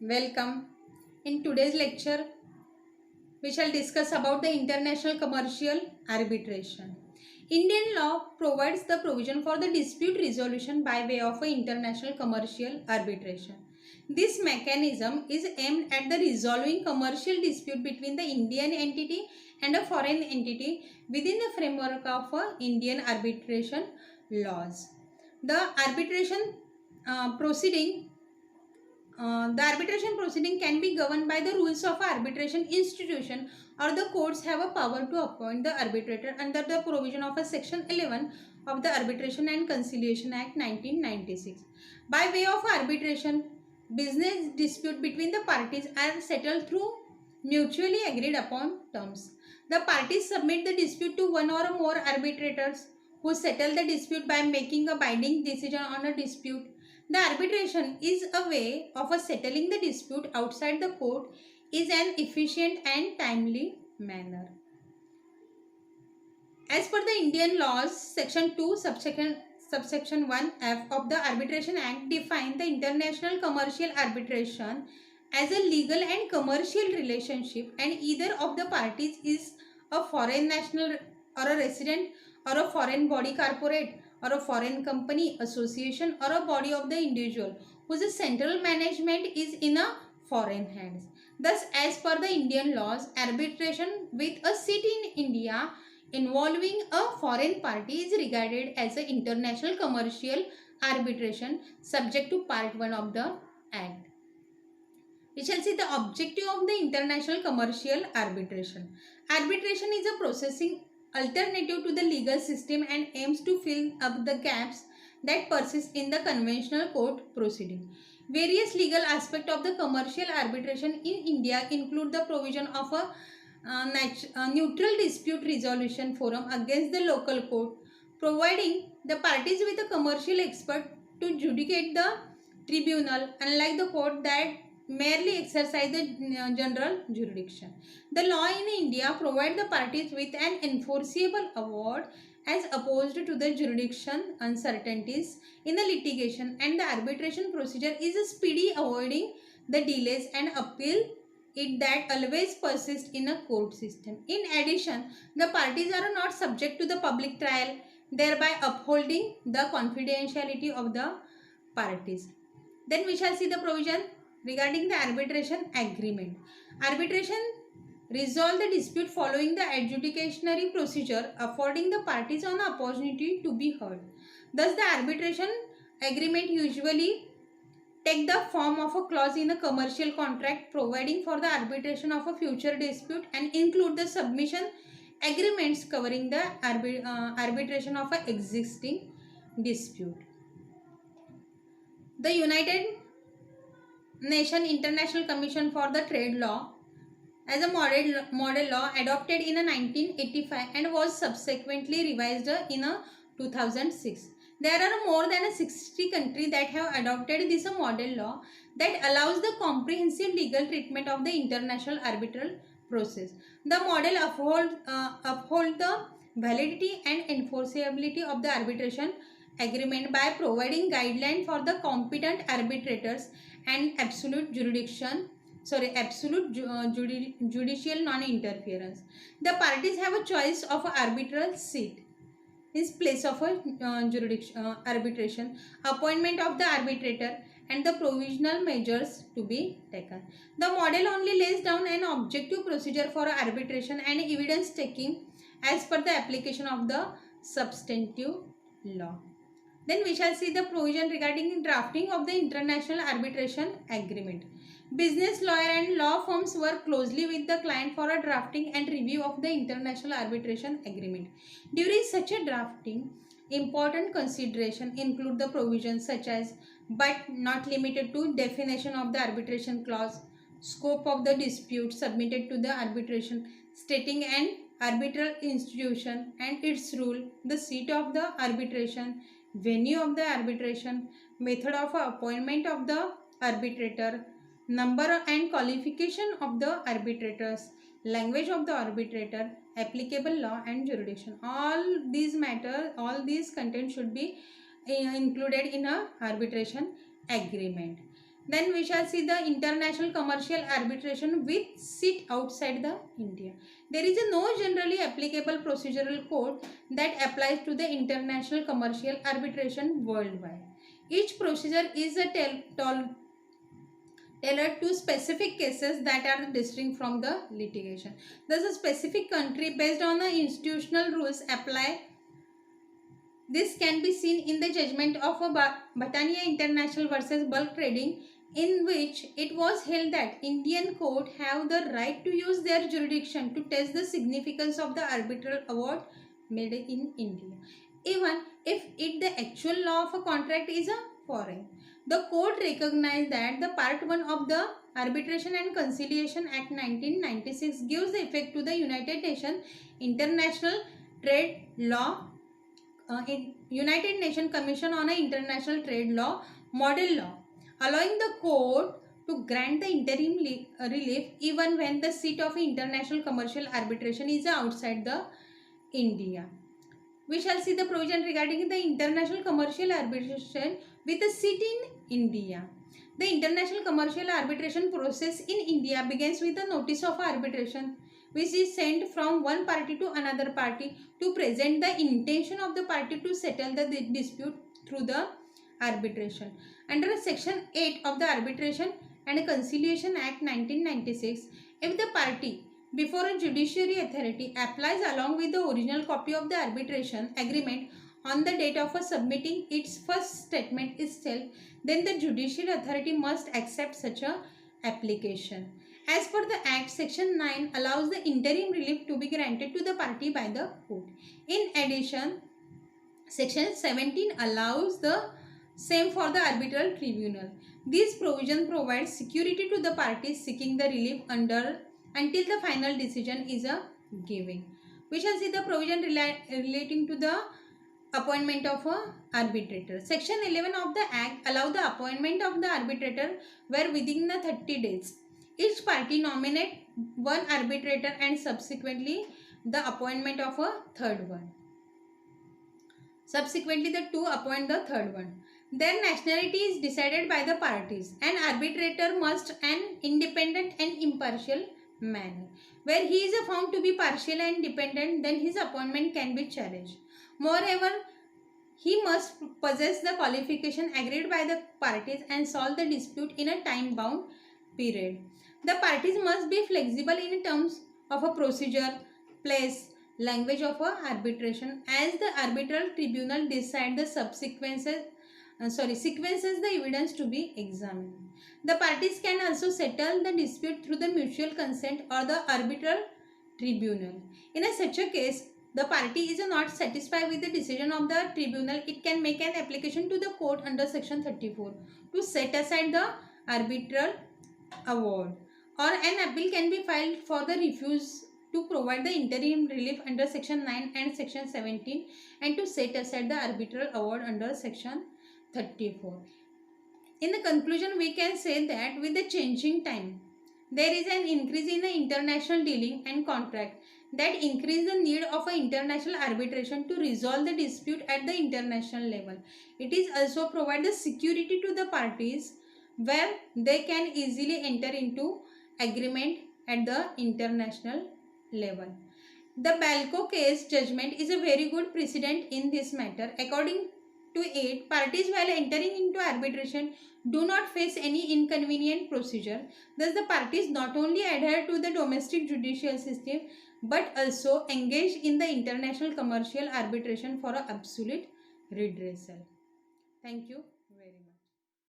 Welcome. In today's lecture, we shall discuss about the international commercial arbitration. Indian law provides the provision for the dispute resolution by way of international commercial arbitration. This mechanism is aimed at the resolving commercial dispute between the Indian entity and a foreign entity within the framework of Indian arbitration laws. The arbitration proceeding the arbitration proceeding can be governed by the rules of an arbitration institution, or the courts have a power to appoint the arbitrator under the provision of a section 11 of the Arbitration and Conciliation Act 1996. By way of arbitration, business dispute between the parties are settled through mutually agreed upon terms. The parties submit the dispute to one or more arbitrators who settle the dispute by making a binding decision on a dispute. The arbitration is a way of settling the dispute outside the court is an efficient and timely manner. As per the Indian laws, Section 2, subsection 1F of the Arbitration Act define the international commercial arbitration as a legal and commercial relationship, and either of the parties is a foreign national or a resident or a foreign body corporate or a foreign company, association or a body of the individual whose central management is in a foreign hands. Thus, as per the Indian laws, arbitration with a seat in India involving a foreign party is regarded as an international commercial arbitration subject to part 1 of the Act. We shall see the objective of the international commercial arbitration. Arbitration is a processing alternative to the legal system and aims to fill up the gaps that persist in the conventional court proceeding. Various legal aspects of the commercial arbitration in India include the provision of a neutral dispute resolution forum against the local court, providing the parties with a commercial expert to judicate the tribunal, unlike the court that merely exercise the general jurisdiction. The law in India provides the parties with an enforceable award as opposed to the jurisdiction uncertainties in the litigation, and the arbitration procedure is a speedy, avoiding the delays and appeal it that always persist in a court system. In addition, the parties are not subject to the public trial, thereby upholding the confidentiality of the parties. Then we shall see the provision regarding the arbitration agreement. Arbitration resolve the dispute following the adjudicationary procedure, affording the parties an opportunity to be heard. Thus, the arbitration agreement usually take the form of a clause in a commercial contract providing for the arbitration of a future dispute and include the submission agreements covering the arbitration of an existing dispute. The United Nations International Commission for the Trade Law as a model law adopted in 1985 and was subsequently revised in 2006. There are more than 60 countries that have adopted this model law that allows the comprehensive legal treatment of the international arbitral process. The model uphold the validity and enforceability of the arbitration agreement by providing guidelines for the competent arbitrators and absolute judicial non-interference. The parties have a choice of an arbitral seat in place of a arbitration, appointment of the arbitrator, and the provisional measures to be taken. The model only lays down an objective procedure for arbitration and evidence taking as per the application of the substantive law. Then we shall see the provision regarding drafting of the international arbitration agreement. Business lawyer and law firms work closely with the client for a drafting and review of the international arbitration agreement. During such a drafting, important consideration include the provisions such as but not limited to definition of the arbitration clause, scope of the dispute submitted to the arbitration, stating an arbitral institution and its rule, the seat of the arbitration, venue of the arbitration, method of appointment of the arbitrator, number and qualification of the arbitrators, language of the arbitrator, applicable law and jurisdiction. All these content should be included in a arbitration agreement. Then we shall see the international commercial arbitration with seat outside the India. There is a no generally applicable procedural code that applies to the international commercial arbitration worldwide. Each procedure is a tailored to specific cases that are distinct from the litigation. Thus, a specific country based on the institutional rules apply. This can be seen in the judgment of a Batania International versus Bulk Trading, in which it was held that Indian court have the right to use their jurisdiction to test the significance of the arbitral award made in India, even if the actual law of a contract is a foreign. The court recognized that the Part 1 of the Arbitration and Conciliation Act 1996 gives the effect to the United Nations International Trade Law United Nations Commission on International Trade Law model law, allowing the court to grant the interim relief even when the seat of international commercial arbitration is outside the India. We shall see the provision regarding the international commercial arbitration with a seat in India. The international commercial arbitration process in India begins with a notice of arbitration, which is sent from one party to another party to present the intention of the party to settle the dispute through the arbitration. Under Section 8 of the Arbitration and Conciliation Act 1996, if the party before a judiciary authority applies along with the original copy of the arbitration agreement on the date of submitting its first statement itself, then the judicial authority must accept such a application. As per the Act, Section 9 allows the interim relief to be granted to the party by the court. In addition, Section 17 allows the same for the arbitral tribunal. This provision provides security to the parties seeking the relief until the final decision is given. We shall see the provision relating to the appointment of a arbitrator. Section 11 of the Act allows the appointment of the arbitrator where within the 30 days each party nominate one arbitrator and subsequently the appointment of a third one. Subsequently, the two appoint the third one. Their nationality is decided by the parties. An arbitrator must an independent and impartial manner. Where he is found to be partial and dependent, then his appointment can be challenged. Moreover, he must possess the qualification agreed by the parties and solve the dispute in a time-bound period. The parties must be flexible in terms of a procedure, place, language of a arbitration as the arbitral tribunal decide the sequences the evidence to be examined. The parties can also settle the dispute through the mutual consent or the arbitral tribunal. In such a case, the party is not satisfied with the decision of the tribunal, it can make an application to the court under Section 34 to set aside the arbitral award, or an appeal can be filed for the refuse to provide the interim relief under Section 9 and Section 17 and to set aside the arbitral award under Section 34. In the conclusion, we can say that with the changing time, there is an increase in the international dealing and contract that increase the need of an international arbitration to resolve the dispute at the international level. It is also provide the security to the parties where they can easily enter into agreement at the international level. The Balco case judgment is a very good precedent in this matter. According to it, parties while entering into arbitration do not face any inconvenient procedure. Thus, the parties not only adhere to the domestic judicial system but also engage in the international commercial arbitration for absolute redressal. Thank you very much.